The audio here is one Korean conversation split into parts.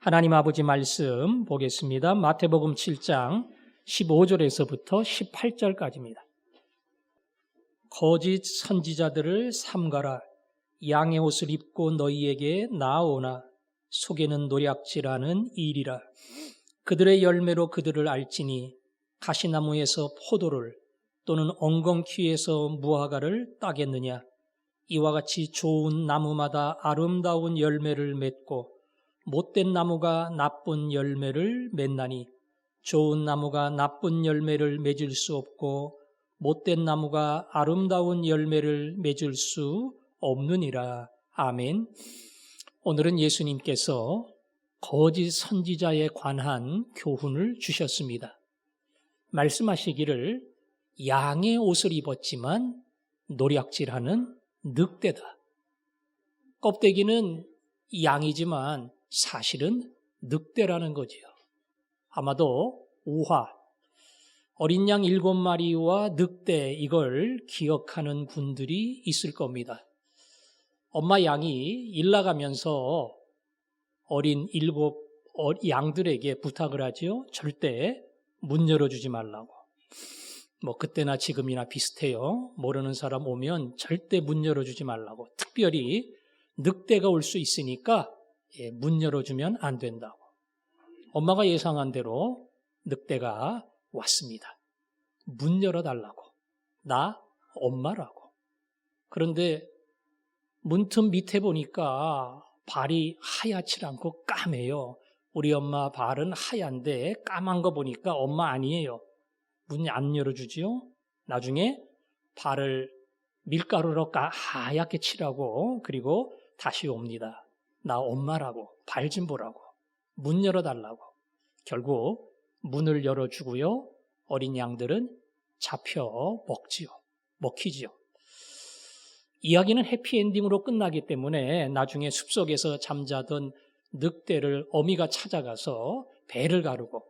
하나님 아버지 말씀 보겠습니다. 마태복음 7장 15절에서부터 18절까지입니다. 거짓 선지자들을 삼가라. 양의 옷을 입고 너희에게 나아오나 속에는 노략질하는 일이라. 그들의 열매로 그들을 알지니 가시나무에서 포도를 또는 엉겅퀴에서 무화과를 따겠느냐. 이와 같이 좋은 나무마다 아름다운 열매를 맺고 못된 나무가 나쁜 열매를 맺나니 좋은 나무가 나쁜 열매를 맺을 수 없고 못된 나무가 아름다운 열매를 맺을 수 없느니라. 아멘. 오늘은 예수님께서 거짓 선지자에 관한 교훈을 주셨습니다. 말씀하시기를 양의 옷을 입었지만 노략질하는 늑대다. 껍데기는 양이지만 사실은 늑대라는 거지요. 아마도 우화, 어린 양 7마리와 늑대, 이걸 기억하는 분들이 있을 겁니다. 엄마 양이 일 나가면서 어린 7 양들에게 부탁을 하지요. 절대 문 열어주지 말라고. 그때나 지금이나 비슷해요. 모르는 사람 오면 절대 문 열어주지 말라고. 특별히 늑대가 올 수 있으니까 문 열어주면 안 된다고. 엄마가 예상한 대로 늑대가 왔습니다. 문 열어달라고. 나 엄마라고. 그런데 문틈 밑에 보니까 발이 하얗지 않고 까매요. 우리 엄마 발은 하얀데 까만 거 보니까 엄마 아니에요. 문 안 열어주지요. 나중에 발을 밀가루로 하얗게 칠하고 그리고 다시 옵니다. 나 엄마라고, 발 좀 보라고, 문 열어달라고. 결국 문을 열어주고요. 어린 양들은 잡혀 먹히지요. 이야기는 해피엔딩으로 끝나기 때문에 나중에 숲속에서 잠자던 늑대를 어미가 찾아가서 배를 가르고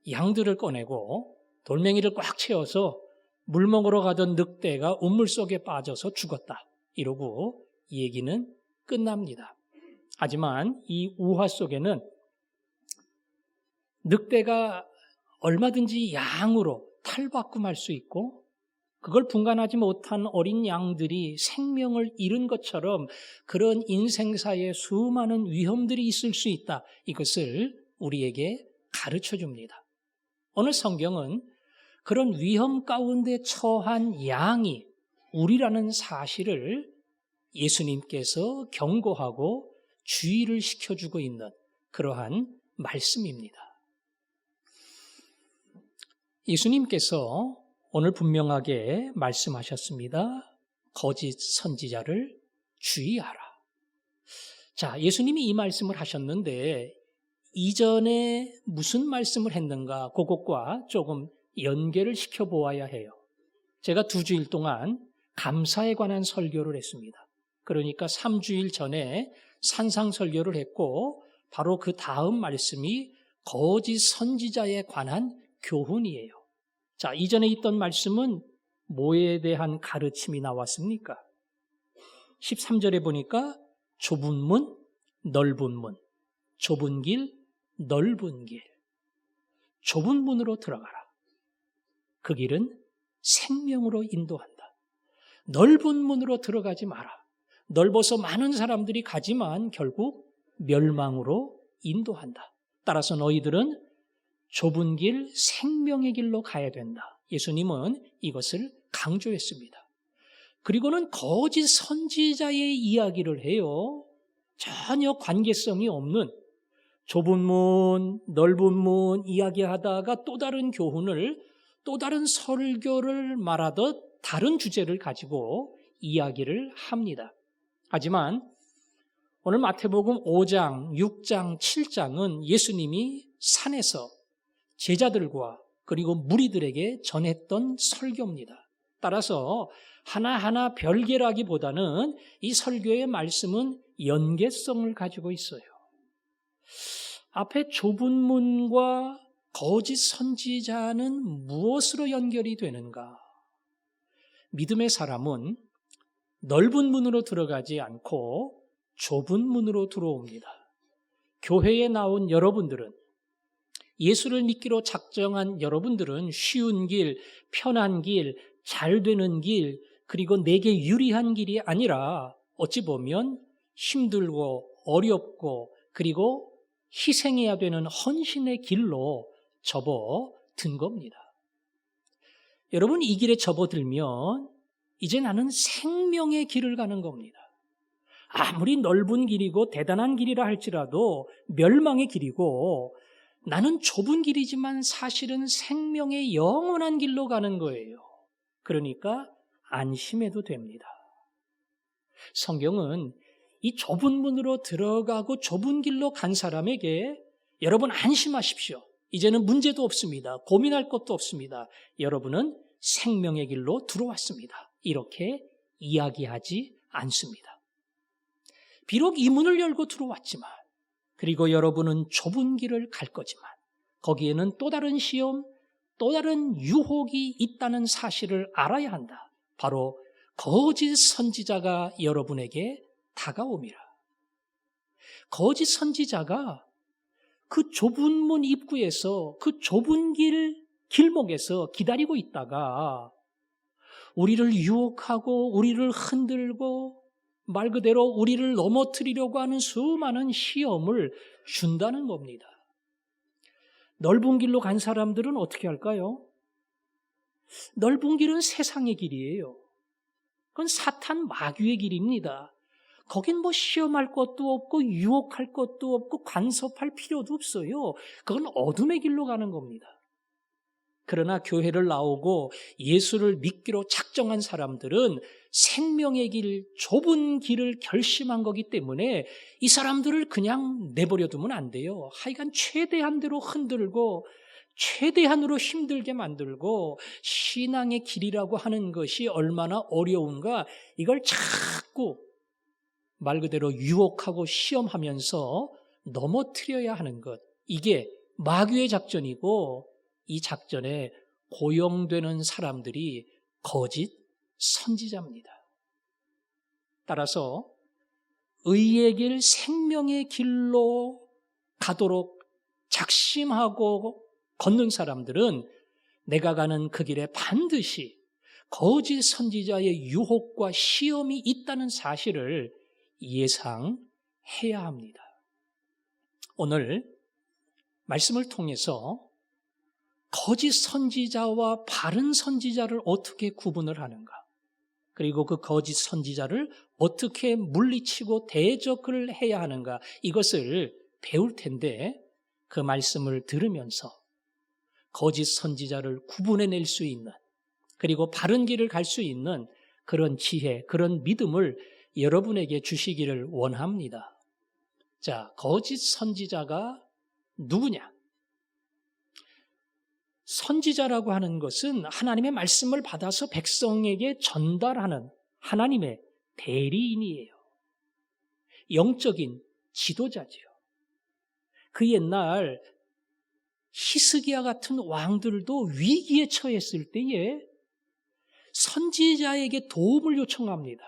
양들을 꺼내고 돌멩이를 꽉 채워서 물 먹으러 가던 늑대가 우물 속에 빠져서 죽었다. 이러고 이 얘기는 끝납니다. 하지만 이 우화 속에는 늑대가 얼마든지 양으로 탈바꿈할 수 있고 그걸 분간하지 못한 어린 양들이 생명을 잃은 것처럼 그런 인생사에 수많은 위험들이 있을 수 있다. 이것을 우리에게 가르쳐 줍니다. 오늘 성경은 그런 위험 가운데 처한 양이 우리라는 사실을 예수님께서 경고하고 주의를 시켜주고 있는 그러한 말씀입니다. 예수님께서 오늘 분명하게 말씀하셨습니다. 거짓 선지자를 주의하라. 자, 예수님이 이 말씀을 하셨는데 이전에 무슨 말씀을 했는가 그것과 조금 연계를 시켜보아야 해요. 제가 2주일 동안 감사에 관한 설교를 했습니다. 그러니까 3주일 전에 산상설교를 했고 바로 그 다음 말씀이 거짓 선지자에 관한 교훈이에요. 자, 이전에 있던 말씀은 뭐에 대한 가르침이 나왔습니까? 13절에 보니까 좁은 문, 넓은 문, 좁은 길, 넓은 길. 좁은 문으로 들어가라. 그 길은 생명으로 인도한다. 넓은 문으로 들어가지 마라. 넓어서 많은 사람들이 가지만 결국 멸망으로 인도한다. 따라서 너희들은 좁은 길, 생명의 길로 가야 된다. 예수님은 이것을 강조했습니다. 그리고는 거짓 선지자의 이야기를 해요. 전혀 관계성이 없는 좁은 문, 넓은 문 이야기하다가 또 다른 교훈을, 또 다른 설교를 말하듯 다른 주제를 가지고 이야기를 합니다. 하지만 오늘 마태복음 5장, 6장, 7장은 예수님이 산에서 제자들과 그리고 무리들에게 전했던 설교입니다. 따라서 하나하나 별개라기보다는 이 설교의 말씀은 연계성을 가지고 있어요. 앞에 좁은 문과 거짓 선지자는 무엇으로 연결이 되는가? 믿음의 사람은 넓은 문으로 들어가지 않고 좁은 문으로 들어옵니다. 교회에 나온 여러분들은, 예수를 믿기로 작정한 여러분들은 쉬운 길, 편한 길, 잘 되는 길, 그리고 내게 유리한 길이 아니라 어찌 보면 힘들고 어렵고 그리고 희생해야 되는 헌신의 길로 접어든 겁니다. 여러분, 이 길에 접어들면 이제 나는 생명의 길을 가는 겁니다. 아무리 넓은 길이고 대단한 길이라 할지라도 멸망의 길이고, 나는 좁은 길이지만 사실은 생명의 영원한 길로 가는 거예요. 그러니까 안심해도 됩니다. 성경은 이 좁은 문으로 들어가고 좁은 길로 간 사람에게 여러분 안심하십시오. 이제는 문제도 없습니다. 고민할 것도 없습니다. 여러분은 생명의 길로 들어왔습니다. 이렇게 이야기하지 않습니다. 비록 이 문을 열고 들어왔지만, 그리고 여러분은 좁은 길을 갈 거지만 거기에는 또 다른 시험, 또 다른 유혹이 있다는 사실을 알아야 한다. 바로 거짓 선지자가 여러분에게 다가옵니다. 거짓 선지자가 그 좁은 문 입구에서, 그 좁은 길목에서 기다리고 있다가 우리를 유혹하고 우리를 흔들고 말 그대로 우리를 넘어뜨리려고 하는 수많은 시험을 준다는 겁니다. 넓은 길로 간 사람들은 어떻게 할까요? 넓은 길은 세상의 길이에요. 그건 사탄 마귀의 길입니다. 거긴 뭐 시험할 것도 없고 유혹할 것도 없고 간섭할 필요도 없어요. 그건 어둠의 길로 가는 겁니다. 그러나 교회를 나오고 예수를 믿기로 작정한 사람들은 생명의 길, 좁은 길을 결심한 거기 때문에 이 사람들을 그냥 내버려 두면 안 돼요. 하여간 최대한대로 흔들고 최대한으로 힘들게 만들고, 신앙의 길이라고 하는 것이 얼마나 어려운가 이걸 자꾸 말 그대로 유혹하고 시험하면서 넘어뜨려야 하는 것, 이게 마귀의 작전이고, 이 작전에 고용되는 사람들이 거짓 선지자입니다. 따라서 의의 길, 생명의 길로 가도록 작심하고 걷는 사람들은 내가 가는 그 길에 반드시 거짓 선지자의 유혹과 시험이 있다는 사실을 예상해야 합니다. 오늘 말씀을 통해서 거짓 선지자와 바른 선지자를 어떻게 구분을 하는가, 그리고 그 거짓 선지자를 어떻게 물리치고 대적을 해야 하는가, 이것을 배울 텐데, 그 말씀을 들으면서 거짓 선지자를 구분해낼 수 있는, 그리고 바른 길을 갈 수 있는 그런 지혜, 그런 믿음을 여러분에게 주시기를 원합니다. 자, 거짓 선지자가 누구냐? 선지자라고 하는 것은 하나님의 말씀을 받아서 백성에게 전달하는 하나님의 대리인이에요. 영적인 지도자지요. 그 옛날 히스기야 같은 왕들도 위기에 처했을 때에 선지자에게 도움을 요청합니다.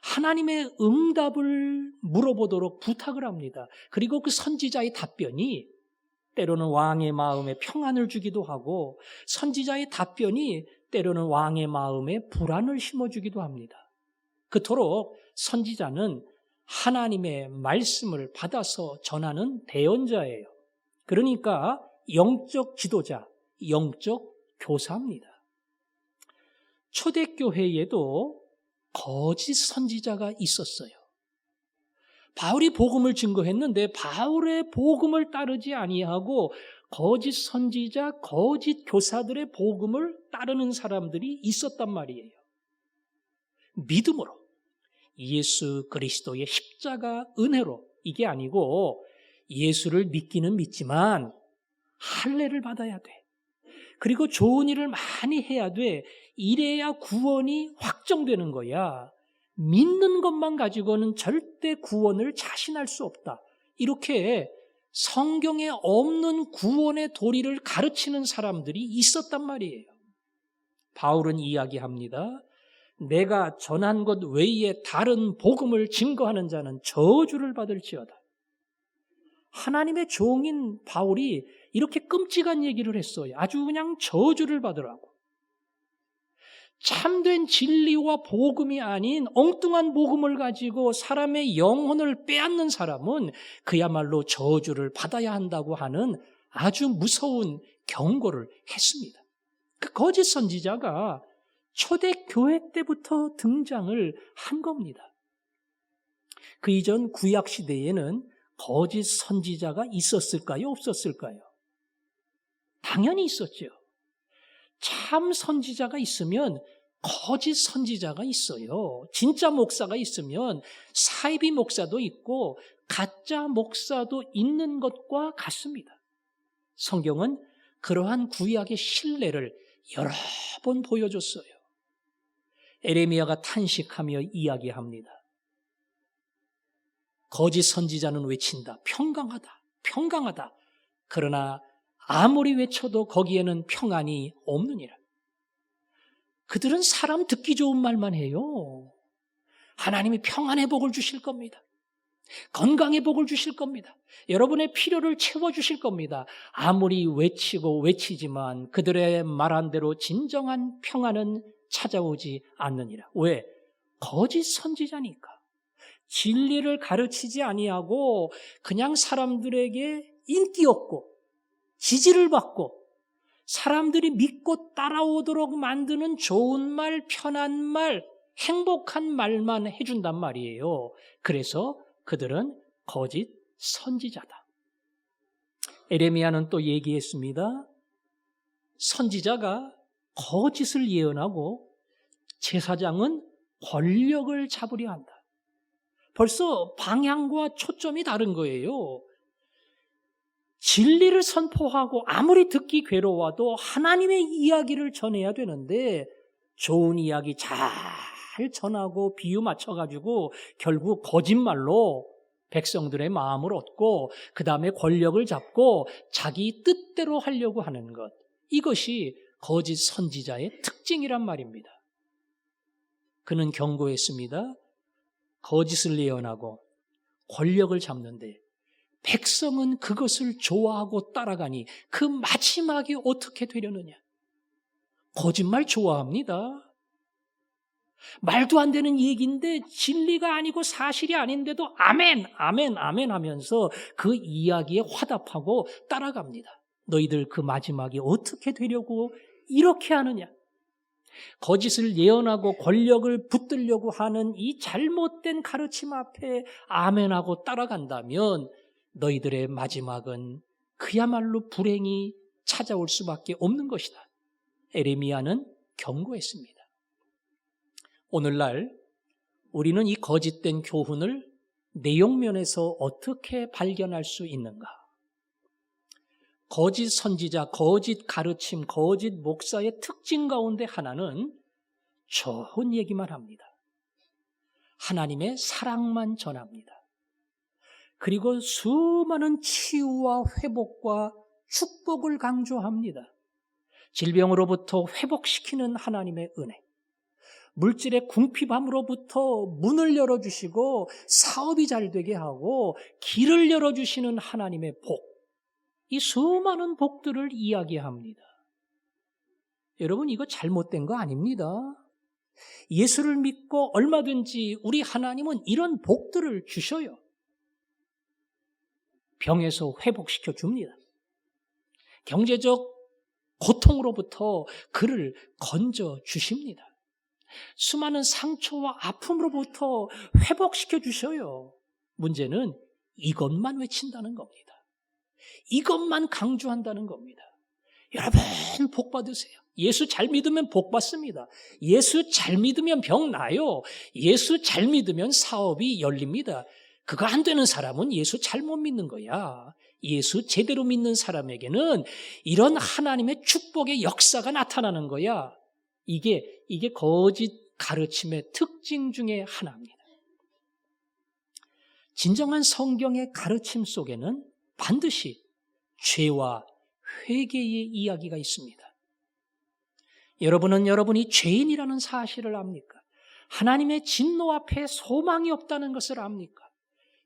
하나님의 응답을 물어보도록 부탁을 합니다. 그리고 그 선지자의 답변이 때로는 왕의 마음에 평안을 주기도 하고, 선지자의 답변이 때로는 왕의 마음에 불안을 심어주기도 합니다. 그토록 선지자는 하나님의 말씀을 받아서 전하는 대언자예요. 그러니까 영적 지도자, 영적 교사입니다. 초대교회에도 거짓 선지자가 있었어요. 바울이 복음을 증거했는데 바울의 복음을 따르지 아니하고 거짓 선지자, 거짓 교사들의 복음을 따르는 사람들이 있었단 말이에요. 믿음으로 예수 그리스도의 십자가 은혜로, 이게 아니고 예수를 믿기는 믿지만 할례를 받아야 돼. 그리고 좋은 일을 많이 해야 돼. 이래야 구원이 확정되는 거야. 믿는 것만 가지고는 절대 구원을 자신할 수 없다. 이렇게 성경에 없는 구원의 도리를 가르치는 사람들이 있었단 말이에요. 바울은 이야기합니다. 내가 전한 것 외에 다른 복음을 증거하는 자는 저주를 받을지어다. 하나님의 종인 바울이 이렇게 끔찍한 얘기를 했어요. 아주 그냥 저주를 받으라고. 참된 진리와 복음이 아닌 엉뚱한 복음을 가지고 사람의 영혼을 빼앗는 사람은 그야말로 저주를 받아야 한다고 하는 아주 무서운 경고를 했습니다. 그 거짓 선지자가 초대교회 때부터 등장을 한 겁니다. 그 이전 구약 시대에는 거짓 선지자가 있었을까요? 없었을까요? 당연히 있었죠. 참 선지자가 있으면 거짓 선지자가 있어요. 진짜 목사가 있으면 사이비 목사도 있고 가짜 목사도 있는 것과 같습니다. 성경은 그러한 구약의 신뢰를 여러 번 보여줬어요. 에레미야가 탄식하며 이야기합니다. 거짓 선지자는 외친다. 평강하다. 평강하다. 그러나 아무리 외쳐도 거기에는 평안이 없느니라. 그들은 사람 듣기 좋은 말만 해요. 하나님이 평안의 복을 주실 겁니다. 건강의 복을 주실 겁니다. 여러분의 필요를 채워주실 겁니다. 아무리 외치고 외치지만 그들의 말한 대로 진정한 평안은 찾아오지 않느니라. 왜? 거짓 선지자니까. 진리를 가르치지 아니하고 그냥 사람들에게 인기 없고 지지를 받고 사람들이 믿고 따라오도록 만드는 좋은 말, 편한 말, 행복한 말만 해준단 말이에요. 그래서 그들은 거짓 선지자다. 에레미야는 또 얘기했습니다. 선지자가 거짓을 예언하고 제사장은 권력을 잡으려 한다. 벌써 방향과 초점이 다른 거예요. 진리를 선포하고 아무리 듣기 괴로워도 하나님의 이야기를 전해야 되는데 좋은 이야기 잘 전하고 비유 맞춰가지고 결국 거짓말로 백성들의 마음을 얻고 그 다음에 권력을 잡고 자기 뜻대로 하려고 하는 것. 이것이 거짓 선지자의 특징이란 말입니다. 그는 경고했습니다. 거짓을 예언하고 권력을 잡는데 백성은 그것을 좋아하고 따라가니 그 마지막이 어떻게 되려느냐. 거짓말 좋아합니다. 말도 안 되는 얘기인데 진리가 아니고 사실이 아닌데도 아멘, 아멘, 아멘 하면서 그 이야기에 화답하고 따라갑니다. 너희들 그 마지막이 어떻게 되려고 이렇게 하느냐. 거짓을 예언하고 권력을 붙들려고 하는 이 잘못된 가르침 앞에 아멘하고 따라간다면 너희들의 마지막은 그야말로 불행이 찾아올 수밖에 없는 것이다. 에레미야는 경고했습니다. 오늘날 우리는 이 거짓된 교훈을 내용면에서 어떻게 발견할 수 있는가? 거짓 선지자, 거짓 가르침, 거짓 목사의 특징 가운데 하나는 좋은 얘기만 합니다. 하나님의 사랑만 전합니다. 그리고 수많은 치유와 회복과 축복을 강조합니다. 질병으로부터 회복시키는 하나님의 은혜, 물질의 궁핍함으로부터 문을 열어주시고 사업이 잘 되게 하고 길을 열어주시는 하나님의 복, 이 수많은 복들을 이야기합니다. 여러분, 이거 잘못된 거 아닙니다. 예수를 믿고 얼마든지 우리 하나님은 이런 복들을 주셔요. 병에서 회복시켜 줍니다. 경제적 고통으로부터 그를 건져 주십니다. 수많은 상처와 아픔으로부터 회복시켜 주셔요. 문제는 이것만 외친다는 겁니다. 이것만 강조한다는 겁니다. 여러분, 복 받으세요. 예수 잘 믿으면 복 받습니다. 예수 잘 믿으면 병 나요. 예수 잘 믿으면 사업이 열립니다. 그거 안 되는 사람은 예수 잘못 믿는 거야. 예수 제대로 믿는 사람에게는 이런 하나님의 축복의 역사가 나타나는 거야. 이게 거짓 가르침의 특징 중에 하나입니다. 진정한 성경의 가르침 속에는 반드시 죄와 회개의 이야기가 있습니다. 여러분은 여러분이 죄인이라는 사실을 압니까? 하나님의 진노 앞에 소망이 없다는 것을 압니까?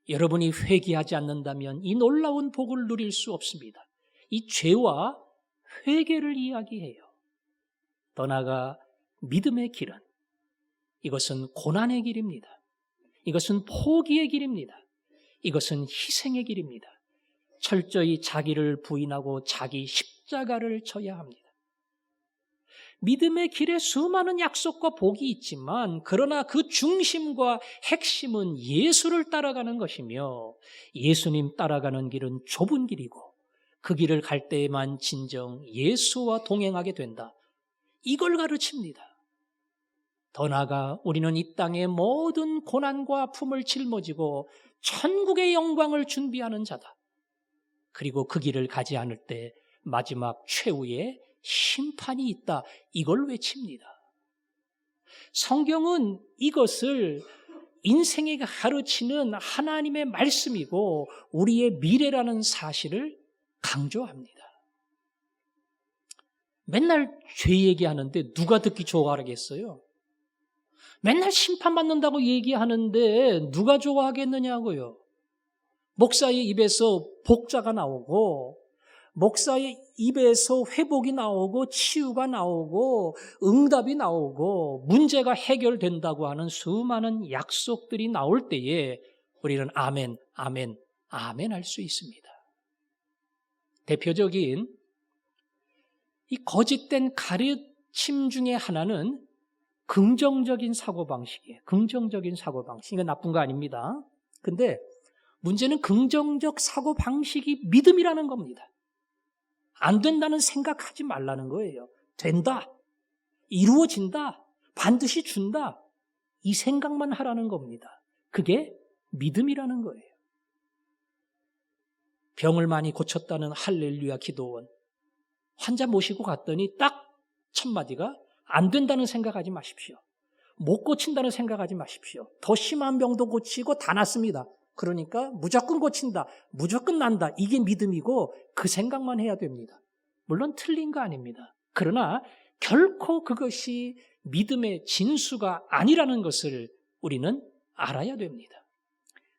여러분이 회개하지 않는다면 이 놀라운 복을 누릴 수 없습니다. 이 죄와 회개를 이야기해요. 더 나아가 믿음의 길은 이것은 고난의 길입니다. 이것은 포기의 길입니다. 이것은 희생의 길입니다. 철저히 자기를 부인하고 자기 십자가를 져야 합니다. 믿음의 길에 수많은 약속과 복이 있지만 그러나 그 중심과 핵심은 예수를 따라가는 것이며 예수님 따라가는 길은 좁은 길이고 그 길을 갈 때에만 진정 예수와 동행하게 된다. 이걸 가르칩니다. 더 나아가 우리는 이 땅의 모든 고난과 아픔을 짊어지고 천국의 영광을 준비하는 자다. 그리고 그 길을 가지 않을 때 마지막 최후의 심판이 있다. 이걸 외칩니다. 성경은 이것을 인생에게 가르치는 하나님의 말씀이고 우리의 미래라는 사실을 강조합니다. 맨날 죄 얘기하는데 누가 듣기 좋아하겠어요? 맨날 심판받는다고 얘기하는데 누가 좋아하겠느냐고요. 목사의 입에서 복자가 나오고 목사의 입에서 회복이 나오고 치유가 나오고 응답이 나오고 문제가 해결된다고 하는 수많은 약속들이 나올 때에 우리는 아멘, 아멘, 아멘 할 수 있습니다. 대표적인 이 거짓된 가르침 중에 하나는 긍정적인 사고방식이에요. 긍정적인 사고방식. 이건 나쁜 거 아닙니다. 근데 문제는 긍정적 사고방식이 믿음이라는 겁니다. 안 된다는 생각하지 말라는 거예요. 된다. 이루어진다. 반드시 준다. 이 생각만 하라는 겁니다. 그게 믿음이라는 거예요. 병을 많이 고쳤다는 할렐루야 기도원. 환자 모시고 갔더니 딱 첫 마디가 안 된다는 생각하지 마십시오. 못 고친다는 생각하지 마십시오. 더 심한 병도 고치고 다 낫습니다. 그러니까 무조건 고친다. 무조건 난다. 이게 믿음이고 그 생각만 해야 됩니다. 물론 틀린 거 아닙니다. 그러나 결코 그것이 믿음의 진수가 아니라는 것을 우리는 알아야 됩니다.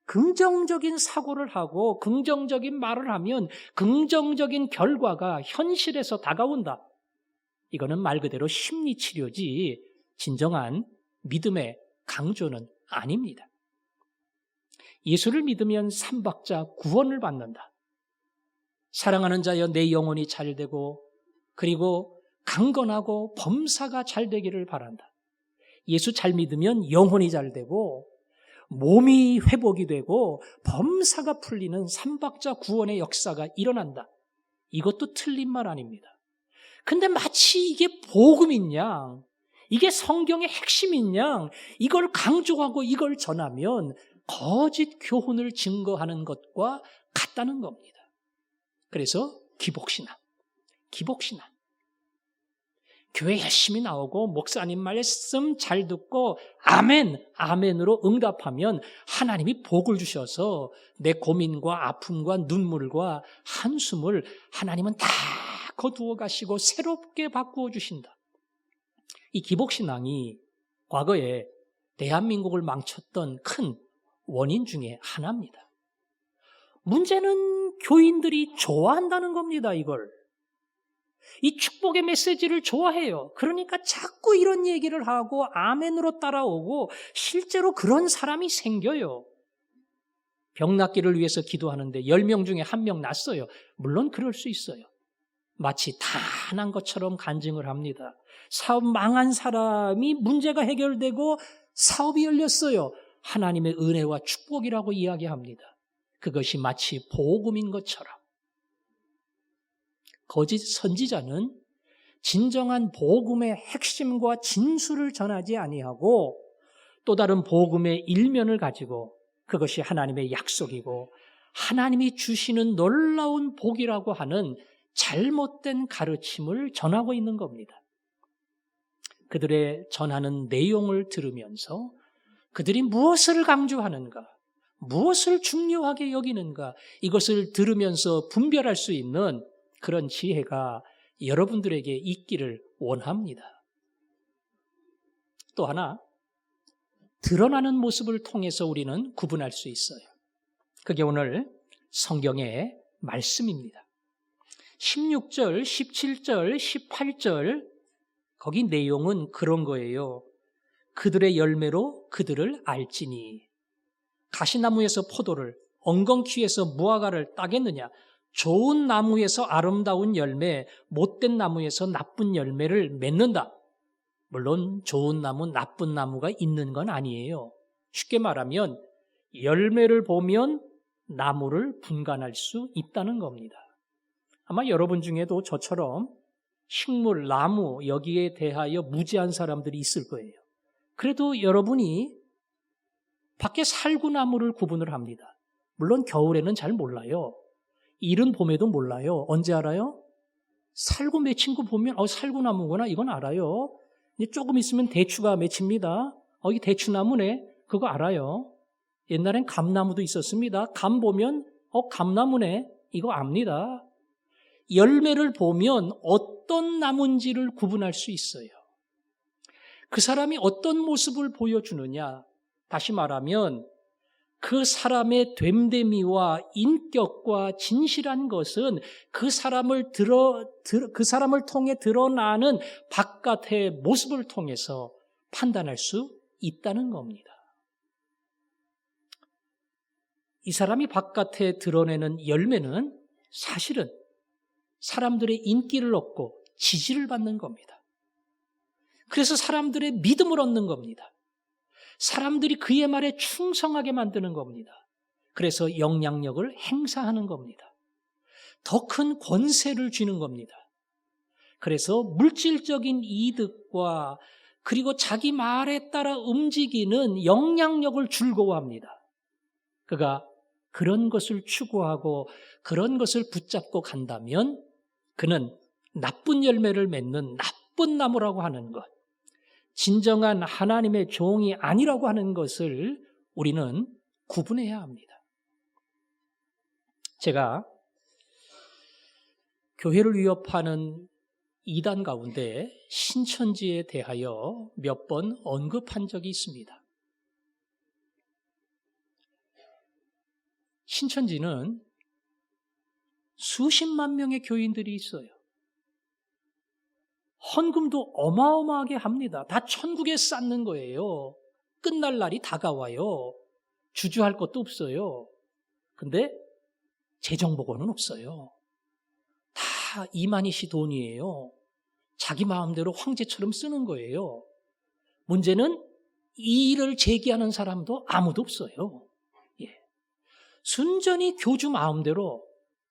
긍정적인 사고를 하고 긍정적인 말을 하면 긍정적인 결과가 현실에서 다가온다. 이거는 말 그대로 심리치료지 진정한 믿음의 강조는 아닙니다. 예수를 믿으면 삼박자 구원을 받는다. 사랑하는 자여 내 영혼이 잘되고 그리고 강건하고 범사가 잘되기를 바란다. 예수 잘 믿으면 영혼이 잘되고 몸이 회복이 되고 범사가 풀리는 삼박자 구원의 역사가 일어난다. 이것도 틀린 말 아닙니다. 근데 마치 이게 복음인 양, 이게 성경의 핵심인 양, 이걸 강조하고 이걸 전하면 거짓 교훈을 증거하는 것과 같다는 겁니다. 그래서 기복신앙. 교회 열심히 나오고 목사님 말씀 잘 듣고 아멘, 아멘으로 응답하면 하나님이 복을 주셔서 내 고민과 아픔과 눈물과 한숨을 하나님은 다 거두어 가시고 새롭게 바꾸어 주신다. 이 기복신앙이 과거에 대한민국을 망쳤던 큰 원인 중에 하나입니다. 문제는 교인들이 좋아한다는 겁니다, 이걸. 이 축복의 메시지를 좋아해요. 그러니까 자꾸 이런 얘기를 하고 아멘으로 따라오고 실제로 그런 사람이 생겨요. 병 낫기를 위해서 기도하는데 10명 중에 1명 낫어요. 물론 그럴 수 있어요. 마치 다 난 것처럼 간증을 합니다. 사업 망한 사람이 문제가 해결되고 사업이 열렸어요. 하나님의 은혜와 축복이라고 이야기합니다. 그것이 마치 복음인 것처럼. 거짓 선지자는 진정한 복음의 핵심과 진수를 전하지 아니하고 또 다른 복음의 일면을 가지고 그것이 하나님의 약속이고 하나님이 주시는 놀라운 복이라고 하는 잘못된 가르침을 전하고 있는 겁니다. 그들의 전하는 내용을 들으면서 그들이 무엇을 강조하는가, 무엇을 중요하게 여기는가 이것을 들으면서 분별할 수 있는 그런 지혜가 여러분들에게 있기를 원합니다. 또 하나, 드러나는 모습을 통해서 우리는 구분할 수 있어요. 그게 오늘 성경의 말씀입니다. 16절, 17절, 18절 거기 내용은 그런 거예요. 그들의 열매로 그들을 알지니 가시나무에서 포도를 엉겅퀴에서 무화과를 따겠느냐. 좋은 나무에서 아름다운 열매, 못된 나무에서 나쁜 열매를 맺는다. 물론 좋은 나무, 나쁜 나무가 있는 건 아니에요. 쉽게 말하면 열매를 보면 나무를 분간할 수 있다는 겁니다. 아마 여러분 중에도 저처럼 식물, 나무 여기에 대하여 무지한 사람들이 있을 거예요. 그래도 여러분이 밖에 살구나무를 구분을 합니다. 물론 겨울에는 잘 몰라요. 이른 봄에도 몰라요. 언제 알아요? 살구 맺힌 거 보면 살구나무구나 이건 알아요. 이제 조금 있으면 대추가 맺힙니다. 이게 대추나무네 그거 알아요. 옛날엔 감나무도 있었습니다. 감 보면 감나무네 이거 압니다. 열매를 보면 어떤 나무인지를 구분할 수 있어요. 그 사람이 어떤 모습을 보여주느냐. 다시 말하면 그 사람의 됨됨이와 인격과 진실한 것은 그 사람을 통해 드러나는 바깥의 모습을 통해서 판단할 수 있다는 겁니다. 이 사람이 바깥에 드러내는 열매는 사실은 사람들의 인기를 얻고 지지를 받는 겁니다. 그래서 사람들의 믿음을 얻는 겁니다. 사람들이 그의 말에 충성하게 만드는 겁니다. 그래서 영향력을 행사하는 겁니다. 더 큰 권세를 쥐는 겁니다. 그래서 물질적인 이득과 그리고 자기 말에 따라 움직이는 영향력을 즐거워합니다. 그가 그런 것을 추구하고 그런 것을 붙잡고 간다면 그는 나쁜 열매를 맺는 나쁜 나무라고 하는 것, 진정한 하나님의 종이 아니라고 하는 것을 우리는 구분해야 합니다. 제가 교회를 위협하는 이단 가운데 신천지에 대하여 몇 번 언급한 적이 있습니다. 신천지는 수십만 명의 교인들이 있어요. 헌금도 어마어마하게 합니다. 다 천국에 쌓는 거예요. 끝날 날이 다가와요. 주저할 것도 없어요. 근데 재정복원은 없어요. 다 이만희 씨 돈이에요. 자기 마음대로 황제처럼 쓰는 거예요. 문제는 이 일을 제기하는 사람도 아무도 없어요. 순전히 교주 마음대로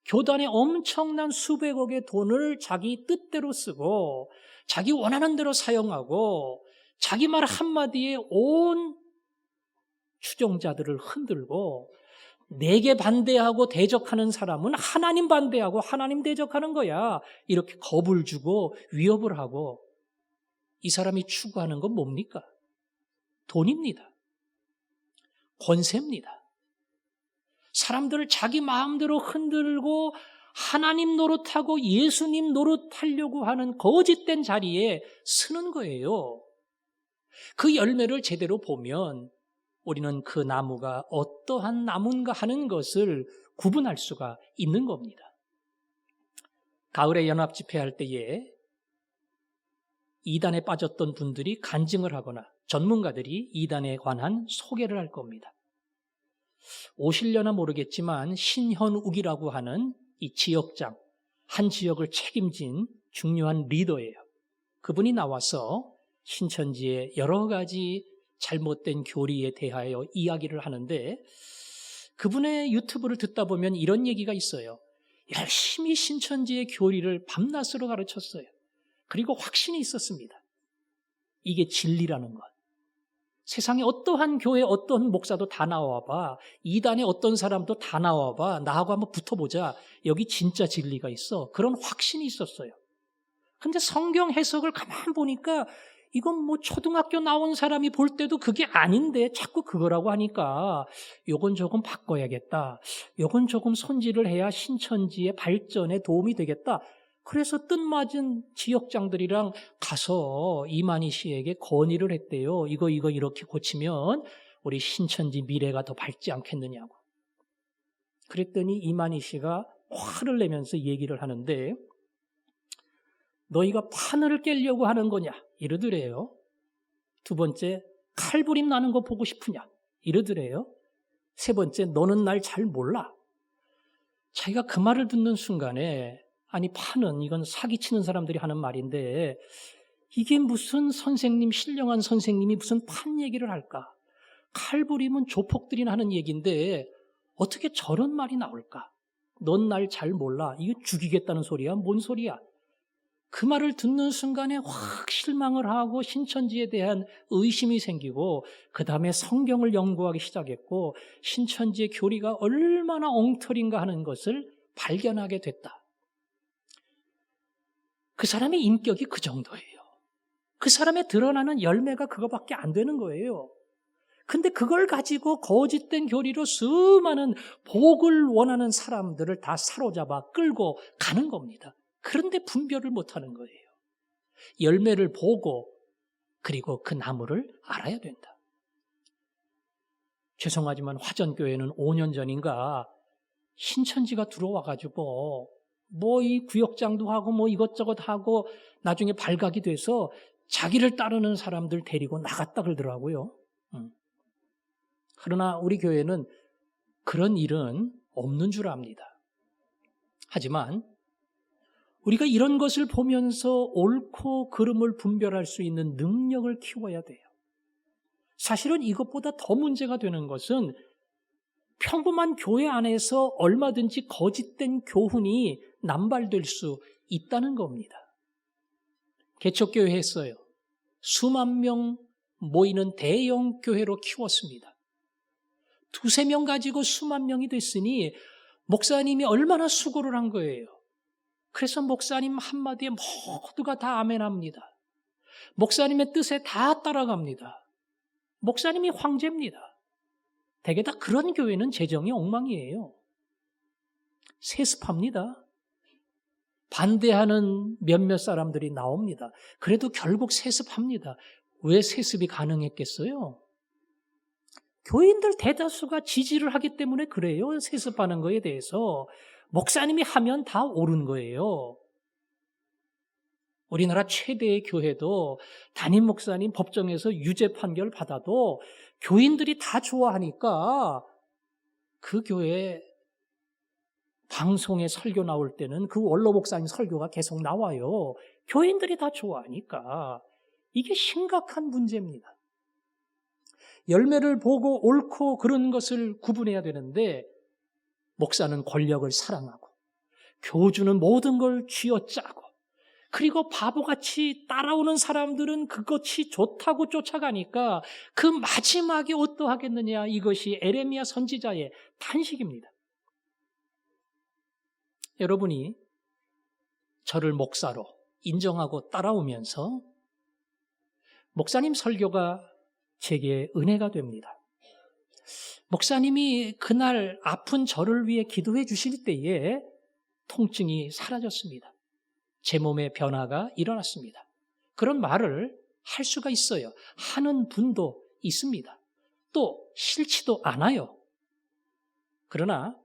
교단에 엄청난 수백억의 돈을 자기 뜻대로 쓰고 자기 원하는 대로 사용하고 자기 말 한마디에 온 추종자들을 흔들고 내게 반대하고 대적하는 사람은 하나님 반대하고 하나님 대적하는 거야. 이렇게 겁을 주고 위협을 하고 이 사람이 추구하는 건 뭡니까? 돈입니다. 권세입니다. 사람들을 자기 마음대로 흔들고 하나님 노릇하고 예수님 노릇하려고 하는 거짓된 자리에 쓰는 거예요. 그 열매를 제대로 보면 우리는 그 나무가 어떠한 나무인가 하는 것을 구분할 수가 있는 겁니다. 가을에 연합집회할 때에 이단에 빠졌던 분들이 간증을 하거나 전문가들이 이단에 관한 소개를 할 겁니다. 오실려나 모르겠지만 신현욱이라고 하는 이 지역장, 한 지역을 책임진 중요한 리더예요. 그분이 나와서 신천지의 여러 가지 잘못된 교리에 대하여 이야기를 하는데 그분의 유튜브를 듣다 보면 이런 얘기가 있어요. 열심히 신천지의 교리를 밤낮으로 가르쳤어요. 그리고 확신이 있었습니다. 이게 진리라는 것. 세상에 어떠한 교회 어떤 목사도 다 나와봐. 이단의 어떤 사람도 다 나와봐. 나하고 한번 붙어보자. 여기 진짜 진리가 있어. 그런 확신이 있었어요. 근데 성경 해석을 가만 보니까 이건 뭐 초등학교 나온 사람이 볼 때도 그게 아닌데 자꾸 그거라고 하니까 요건 조금 바꿔야겠다. 요건 조금 손질을 해야 신천지의 발전에 도움이 되겠다. 그래서 뜻맞은 지역장들이랑 가서 이만희 씨에게 건의를 했대요. 이거 이렇게 고치면 우리 신천지 미래가 더 밝지 않겠느냐고. 그랬더니 이만희 씨가 화를 내면서 얘기를 하는데 너희가 판을 깨려고 하는 거냐 이러더래요. 두 번째 칼부림 나는 거 보고 싶으냐 이러더래요. 세 번째 너는 날 잘 몰라. 자기가 그 말을 듣는 순간에 아니 판은 이건 사기치는 사람들이 하는 말인데 이게 무슨 선생님 신령한 선생님이 무슨 판 얘기를 할까. 칼부림은 조폭들이 하는 얘기인데 어떻게 저런 말이 나올까. 넌 날 잘 몰라. 이거 죽이겠다는 소리야? 뭔 소리야? 그 말을 듣는 순간에 확 실망을 하고 신천지에 대한 의심이 생기고 그 다음에 성경을 연구하기 시작했고 신천지의 교리가 얼마나 엉터리인가 하는 것을 발견하게 됐다. 그 사람의 인격이 그 정도예요. 그 사람의 드러나는 열매가 그거밖에 안 되는 거예요. 근데 그걸 가지고 거짓된 교리로 수많은 복을 원하는 사람들을 다 사로잡아 끌고 가는 겁니다. 그런데 분별을 못하는 거예요. 열매를 보고 그리고 그 나무를 알아야 된다. 죄송하지만 화전교회는 5년 전인가 신천지가 들어와가지고 뭐 이 구역장도 하고 뭐 이것저것 하고 나중에 발각이 돼서 자기를 따르는 사람들 데리고 나갔다 그러더라고요. 그러나 우리 교회는 그런 일은 없는 줄 압니다. 하지만 우리가 이런 것을 보면서 옳고 그름을 분별할 수 있는 능력을 키워야 돼요. 사실은 이것보다 더 문제가 되는 것은 평범한 교회 안에서 얼마든지 거짓된 교훈이 남발될 수 있다는 겁니다. 개척교회 했어요. 수만 명 모이는 대형 교회로 키웠습니다. 두세 명 가지고 수만 명이 됐으니 목사님이 얼마나 수고를 한 거예요. 그래서 목사님 한마디에 모두가 다 아멘합니다. 목사님의 뜻에 다 따라갑니다. 목사님이 황제입니다. 대개 다 그런 교회는 재정이 엉망이에요. 세습합니다. 반대하는 몇몇 사람들이 나옵니다. 그래도 결국 세습합니다. 왜 세습이 가능했겠어요? 교인들 대다수가 지지를 하기 때문에 그래요. 세습하는 거에 대해서. 목사님이 하면 다 옳은 거예요. 우리나라 최대의 교회도 담임 목사님 법정에서 유죄 판결 받아도 교인들이 다 좋아하니까 그 교회 방송에 설교 나올 때는 그 원로 목사님 설교가 계속 나와요. 교인들이 다 좋아하니까. 이게 심각한 문제입니다. 열매를 보고 옳고 그런 것을 구분해야 되는데 목사는 권력을 사랑하고 교주는 모든 걸 쥐어짜고 그리고 바보같이 따라오는 사람들은 그것이 좋다고 쫓아가니까 그 마지막에 어떠하겠느냐. 이것이 에레미야 선지자의 탄식입니다. 여러분이 저를 목사로 인정하고 따라오면서 목사님 설교가 제게 은혜가 됩니다. 목사님이 그날 아픈 저를 위해 기도해 주실 때에 통증이 사라졌습니다. 제 몸에 변화가 일어났습니다. 그런 말을 할 수가 있어요. 하는 분도 있습니다. 또 싫지도 않아요. 그러나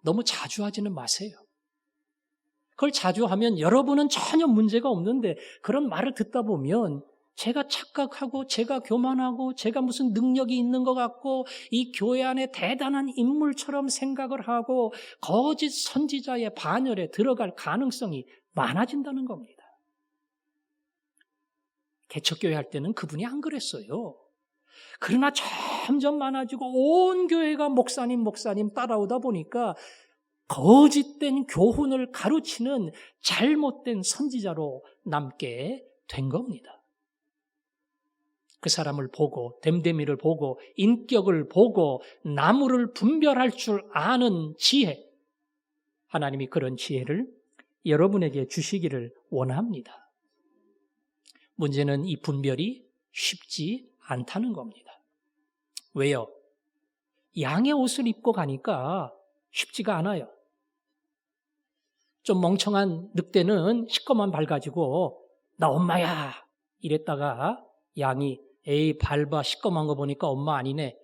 너무 자주 하지는 마세요. 그걸 자주 하면 여러분은 전혀 문제가 없는데 그런 말을 듣다 보면 제가 착각하고 제가 교만하고 제가 무슨 능력이 있는 것 같고 이 교회 안에 대단한 인물처럼 생각을 하고 거짓 선지자의 반열에 들어갈 가능성이 많아진다는 겁니다. 개척교회 할 때는 그분이 안 그랬어요. 그러나 점점 많아지고 온 교회가 목사님 따라오다 보니까 거짓된 교훈을 가르치는 잘못된 선지자로 남게 된 겁니다. 그 사람을 보고 됨됨이를 보고 인격을 보고 나무를 분별할 줄 아는 지혜, 하나님이 그런 지혜를 여러분에게 주시기를 원합니다. 문제는 이 분별이 쉽지 않다는 겁니다. 왜요? 양의 옷을 입고 가니까 쉽지가 않아요. 좀 멍청한 늑대는 시꺼먼 발 가지고 나 엄마야 이랬다가 양이 에이 밟아 시꺼먼 거 보니까 엄마 아니네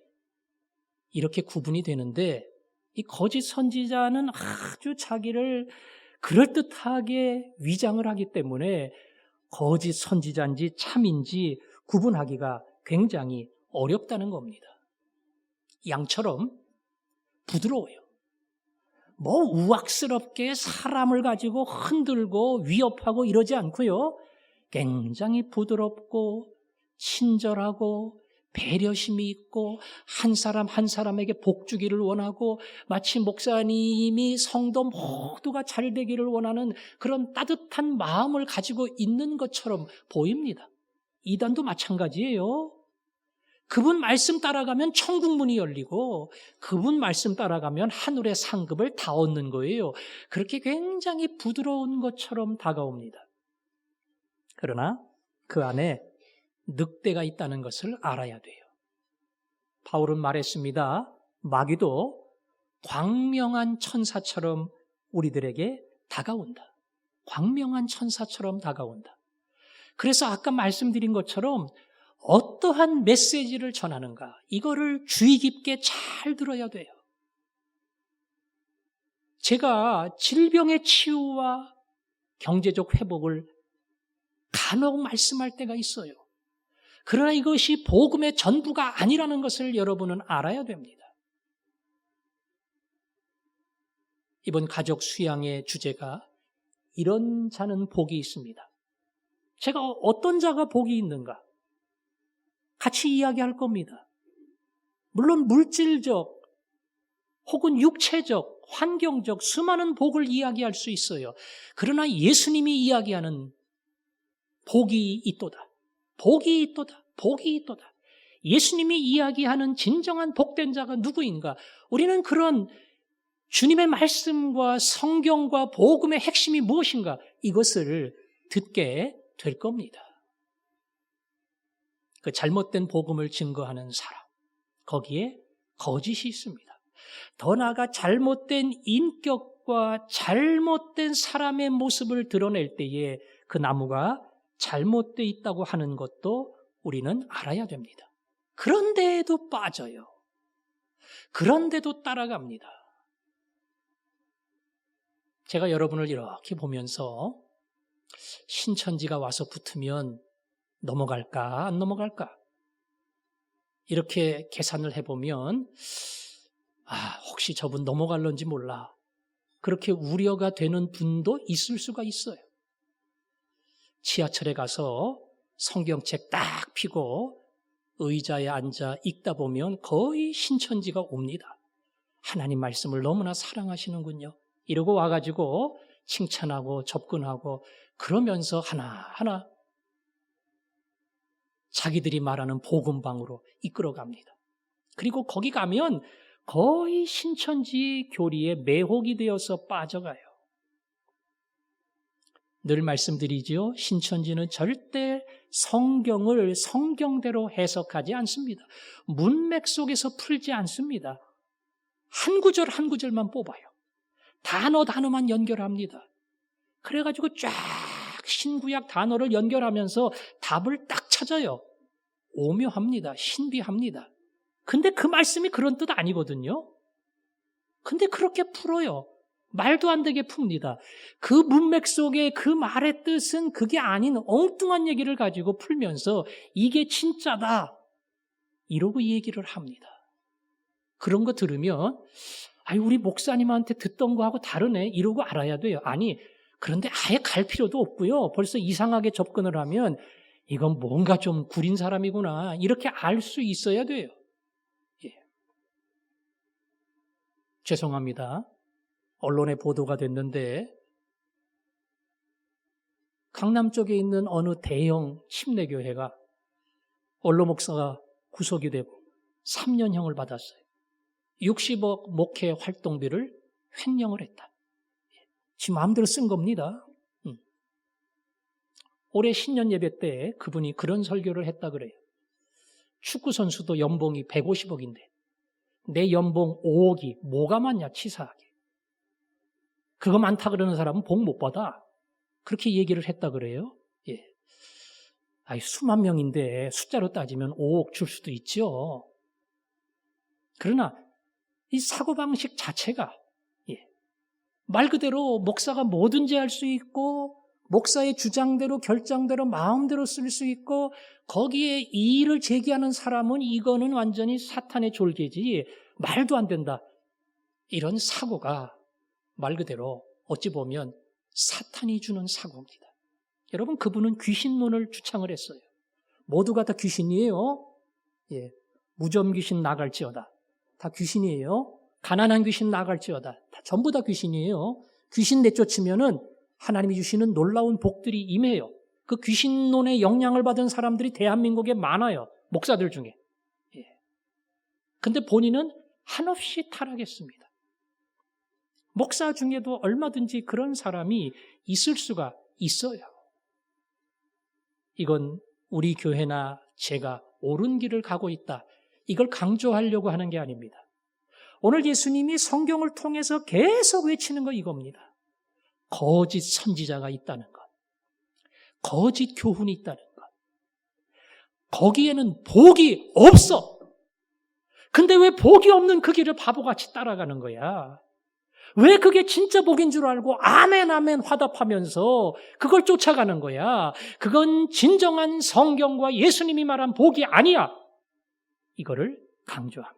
이렇게 구분이 되는데 이 거짓 선지자는 아주 자기를 그럴듯하게 위장을 하기 때문에 거짓 선지자인지 참인지 구분하기가 굉장히 어렵다는 겁니다. 양처럼 부드러워요. 뭐 우악스럽게 사람을 가지고 흔들고 위협하고 이러지 않고요. 굉장히 부드럽고 친절하고 배려심이 있고 한 사람 한 사람에게 복 주기를 원하고 마치 목사님이 성도 모두가 잘 되기를 원하는 그런 따뜻한 마음을 가지고 있는 것처럼 보입니다. 이단도 마찬가지예요. 그분 말씀 따라가면 천국 문이 열리고 그분 말씀 따라가면 하늘의 상급을 다 얻는 거예요. 그렇게 굉장히 부드러운 것처럼 다가옵니다. 그러나 그 안에 늑대가 있다는 것을 알아야 돼요. 바울은 말했습니다. 마귀도 광명한 천사처럼 우리들에게 다가온다. 광명한 천사처럼 다가온다. 그래서 아까 말씀드린 것처럼 어떠한 메시지를 전하는가, 이거를 주의 깊게 잘 들어야 돼요. 제가 질병의 치유와 경제적 회복을 간혹 말씀할 때가 있어요. 그러나 이것이 복음의 전부가 아니라는 것을 여러분은 알아야 됩니다. 이번 가족 수양의 주제가 이런 자는 복이 있습니다. 제가 어떤 자가 복이 있는가? 같이 이야기할 겁니다. 물론 물질적 혹은 육체적, 환경적 수많은 복을 이야기할 수 있어요. 그러나 예수님이 이야기하는 복이 있도다. 복이 있도다. 복이 있도다. 예수님이 이야기하는 진정한 복된 자가 누구인가? 우리는 그런 주님의 말씀과 성경과 복음의 핵심이 무엇인가? 이것을 듣게 될 겁니다. 그 잘못된 복음을 증거하는 사람, 거기에 거짓이 있습니다. 더 나아가 잘못된 인격과 잘못된 사람의 모습을 드러낼 때에 그 나무가 잘못되어 있다고 하는 것도 우리는 알아야 됩니다. 그런데도 빠져요. 그런데도 따라갑니다. 제가 여러분을 이렇게 보면서 신천지가 와서 붙으면 넘어갈까 안 넘어갈까 이렇게 계산을 해보면 혹시 저분 넘어갈런지 몰라, 그렇게 우려가 되는 분도 있을 수가 있어요. 지하철에 가서 성경책 딱 펴고 의자에 앉아 읽다 보면 거의 신천지가 옵니다. 하나님 말씀을 너무나 사랑하시는군요. 이러고 와가지고 칭찬하고 접근하고 그러면서 하나하나 자기들이 말하는 복음방으로 이끌어갑니다. 그리고 거기 가면 거의 신천지 교리에 매혹이 되어서 빠져가요. 늘 말씀드리죠. 신천지는 절대 성경을 성경대로 해석하지 않습니다. 문맥 속에서 풀지 않습니다. 한 구절 한 구절만 뽑아요. 단어만 연결합니다. 그래가지고 쫙 신구약 단어를 연결하면서 답을 딱 찾아요. 오묘합니다. 신비합니다. 근데 그 말씀이 그런 뜻 아니거든요. 근데 그렇게 풀어요. 말도 안 되게 풉니다. 그 문맥 속에 그 말의 뜻은 그게 아닌 엉뚱한 얘기를 가지고 풀면서 이게 진짜다, 이러고 얘기를 합니다. 그런 거 들으면 우리 목사님한테 듣던 거하고 다르네, 이러고 알아야 돼요. 아니, 그런데 아예 갈 필요도 없고요. 벌써 이상하게 접근을 하면 이건 뭔가 좀 구린 사람이구나, 이렇게 알 수 있어야 돼요. 예. 죄송합니다. 언론에 보도가 됐는데 강남 쪽에 있는 어느 대형 침례교회가 원로 목사가 구속이 되고 3년형을 받았어요. 60억 목회 활동비를 횡령을 했다. 지 마음대로 쓴 겁니다. 올해 신년 예배 때 그분이 그런 설교를 했다 그래요. 축구선수도 연봉이 150억인데 내 연봉 5억이 뭐가 많냐, 치사하게. 그거 많다 그러는 사람은 복 못 받아. 그렇게 얘기를 했다 그래요. 예. 수만 명인데 숫자로 따지면 5억 줄 수도 있죠. 그러나 이 사고방식 자체가 말 그대로 목사가 뭐든지 할 수 있고 목사의 주장대로 결정대로 마음대로 쓸 수 있고 거기에 이의를 제기하는 사람은 이거는 완전히 사탄의 졸개지 말도 안 된다. 이런 사고가 말 그대로 어찌 보면 사탄이 주는 사고입니다. 여러분, 그분은 귀신론을 주창을 했어요. 모두가 다 귀신이에요. 무좀 귀신 나갈지어다. 다 귀신이에요. 가난한 귀신 나갈지어다. 다 전부 다 귀신이에요. 귀신 내쫓으면은 하나님이 주시는 놀라운 복들이 임해요. 그 귀신론의 영향을 받은 사람들이 대한민국에 많아요. 목사들 중에. 근데 본인은 한없이 타락했습니다. 목사 중에도 얼마든지 그런 사람이 있을 수가 있어요. 이건 우리 교회나 제가 옳은 길을 가고 있다. 이걸 강조하려고 하는 게 아닙니다. 오늘 예수님이 성경을 통해서 계속 외치는 거 이겁니다. 거짓 선지자가 있다는 것. 거짓 교훈이 있다는 것. 거기에는 복이 없어. 근데 왜 복이 없는 그 길을 바보같이 따라가는 거야? 왜 그게 진짜 복인 줄 알고 아멘 아멘 화답하면서 그걸 쫓아가는 거야? 그건 진정한 성경과 예수님이 말한 복이 아니야. 이거를 강조합니다.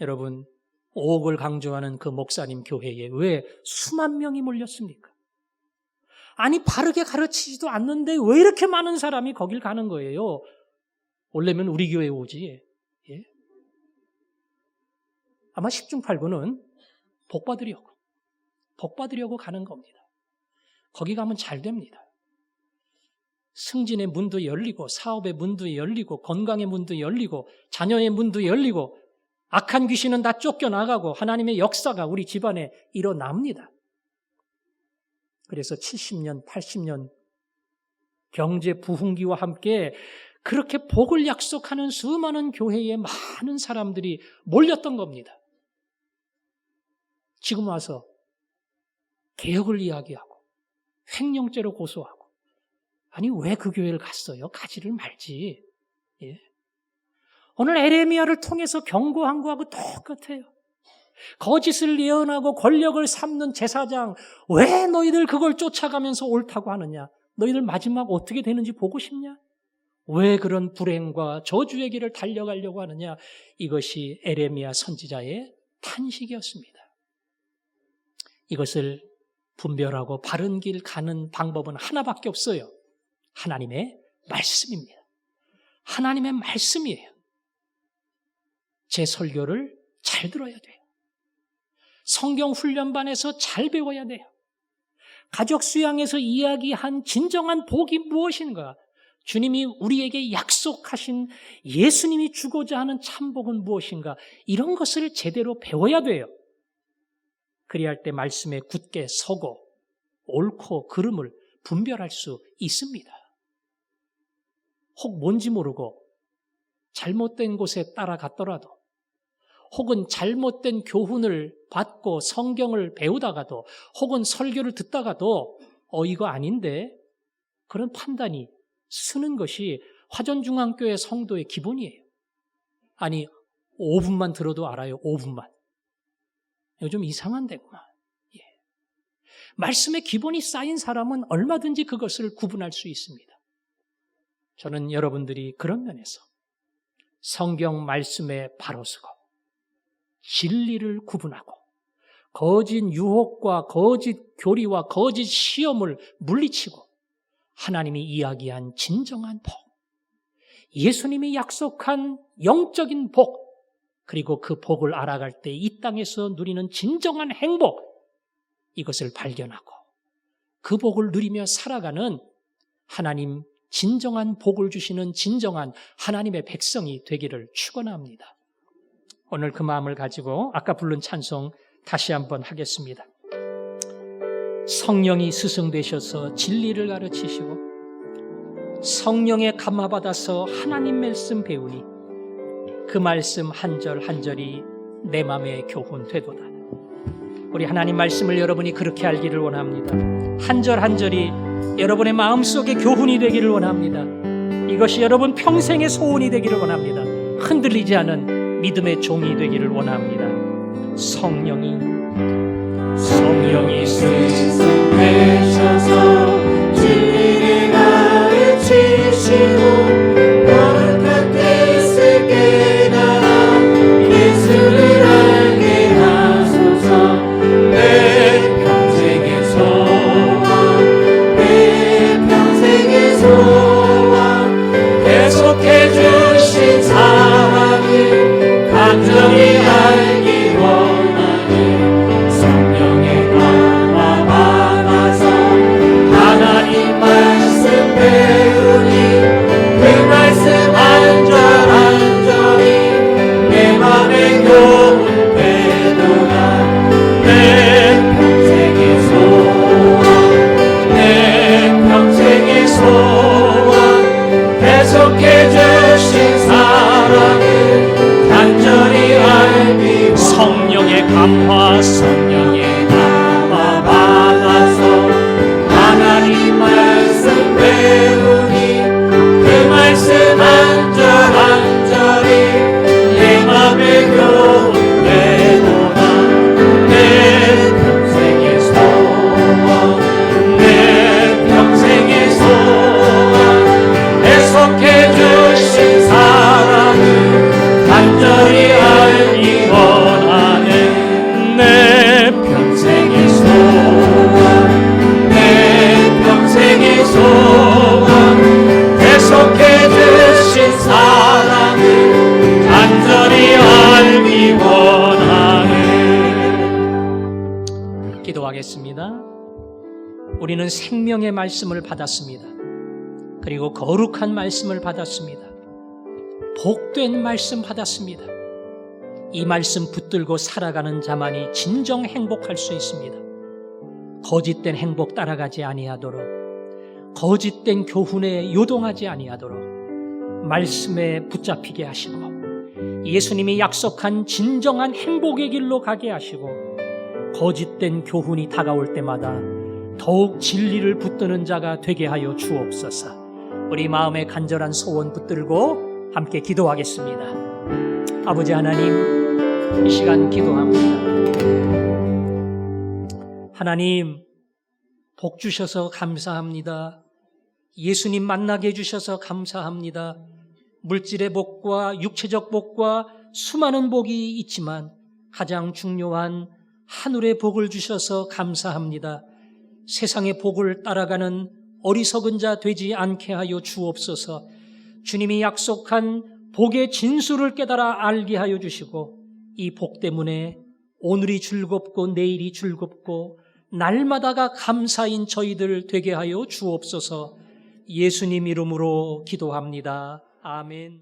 여러분, 오옥을 강조하는 그 목사님 교회에 왜 수만 명이 몰렸습니까? 아니, 바르게 가르치지도 않는데 왜 이렇게 많은 사람이 거길 가는 거예요? 원래면 우리 교회에 오지. 아마 10중 8구는 복 받으려고 가는 겁니다. 거기 가면 잘 됩니다. 승진의 문도 열리고 사업의 문도 열리고 건강의 문도 열리고 자녀의 문도 열리고 악한 귀신은 다 쫓겨나가고 하나님의 역사가 우리 집안에 일어납니다. 그래서 70년, 80년 경제 부흥기와 함께 그렇게 복을 약속하는 수많은 교회에 많은 사람들이 몰렸던 겁니다. 지금 와서 개혁을 이야기하고 횡령죄로 고소하고 아니 왜 그 교회를 갔어요? 가지를 말지. 오늘 에레미야를 통해서 경고한 거하고 똑같아요. 거짓을 예언하고 권력을 삼는 제사장, 왜 너희들 그걸 쫓아가면서 옳다고 하느냐? 너희들 마지막 어떻게 되는지 보고 싶냐? 왜 그런 불행과 저주의 길을 달려가려고 하느냐? 이것이 에레미야 선지자의 탄식이었습니다. 이것을 분별하고 바른 길 가는 방법은 하나밖에 없어요. 하나님의 말씀입니다. 하나님의 말씀이에요. 제 설교를 잘 들어야 돼요. 성경 훈련반에서 잘 배워야 돼요. 가족 수양에서 이야기한 진정한 복이 무엇인가? 주님이 우리에게 약속하신 예수님이 주고자 하는 참복은 무엇인가? 이런 것을 제대로 배워야 돼요. 그리할 때 말씀에 굳게 서고 옳고 그름을 분별할 수 있습니다. 혹 뭔지 모르고 잘못된 곳에 따라갔더라도 혹은 잘못된 교훈을 받고 성경을 배우다가도 혹은 설교를 듣다가도 이거 아닌데 그런 판단이 쓰는 것이 화전중앙교회 성도의 기본이에요. 아니 5분만 들어도 알아요. 5분만. 이거 좀 이상한 데구나. 말씀의 기본이 쌓인 사람은 얼마든지 그것을 구분할 수 있습니다. 저는 여러분들이 그런 면에서 성경 말씀에 바로 서고 진리를 구분하고 거짓 유혹과 거짓 교리와 거짓 시험을 물리치고 하나님이 이야기한 진정한 복, 예수님이 약속한 영적인 복, 그리고 그 복을 알아갈 때 이 땅에서 누리는 진정한 행복, 이것을 발견하고 그 복을 누리며 살아가는 하나님 진정한 복을 주시는 진정한 하나님의 백성이 되기를 축원합니다. 오늘 그 마음을 가지고 아까 부른 찬송 다시 한번 하겠습니다. 성령이 스승되셔서 진리를 가르치시고 성령의 감화받아서 하나님 말씀 배우니 그 말씀 한 절 한 절이 내 맘에 교훈 되도다. 우리 하나님 말씀을 여러분이 그렇게 알기를 원합니다. 한 절 한 절이 여러분의 마음속에 교훈이 되기를 원합니다. 이것이 여러분 평생의 소원이 되기를 원합니다. 흔들리지 않은 믿음의 종이 되기를 원합니다. 성령이 스승 되셔서 진리를 가르치시고 거룩한 뜻을 깨달아 예수를 알게 하소서. 내 평생의 소원, 내 평생의 소원, 계속해 주신 사랑을 간절히 알기 원하는 성령의 감화 받아서 하나님 말씀 배우니 그 말씀 안절안절히 내 맘에 교훈 되도다. 내 평생의 소원, 내 평생의 소원, 계속해 주신 사랑을 간절히 알기 원하는 성령의 감화, 성령의 감화 받아서 하나님 말씀 배우니 그 말씀 안절안절히 내 맘에 교훈 되도다. 내 평생의 소원, 내 평생의 소원, 계속해 주신 사랑을 간절히 알기 원하는 내 평생의 소원, 내 평생의 소원, 계속해 주신 사랑을 간절히 알기 원하는. 기도하겠습니다. 우리는 생명의 말씀을 받았습니다. 그리고 거룩한 말씀을 받았습니다. 복된 말씀 받았습니다. 이 말씀 붙들고 살아가는 자만이 진정 행복할 수 있습니다. 거짓된 행복 따라가지 아니하도록, 거짓된 교훈에 요동하지 아니하도록 말씀에 붙잡히게 하시고 예수님이 약속한 진정한 행복의 길로 가게 하시고 거짓된 교훈이 다가올 때마다 더욱 진리를 붙드는 자가 되게 하여 주옵소서. 우리 마음의 간절한 소원 붙들고 함께 기도하겠습니다. 아버지 하나님, 이 시간 기도합니다. 하나님, 복 주셔서 감사합니다. 예수님 만나게 해주셔서 감사합니다. 물질의 복과 육체적 복과 수많은 복이 있지만 가장 중요한 하늘의 복을 주셔서 감사합니다. 세상의 복을 따라가는 어리석은 자 되지 않게 하여 주옵소서. 주님이 약속한 복의 진수를 깨달아 알게 하여 주시고 이 복 때문에 오늘이 즐겁고 내일이 즐겁고 날마다가 감사인 저희들 되게 하여 주옵소서. 예수님 이름으로 기도합니다. 아멘.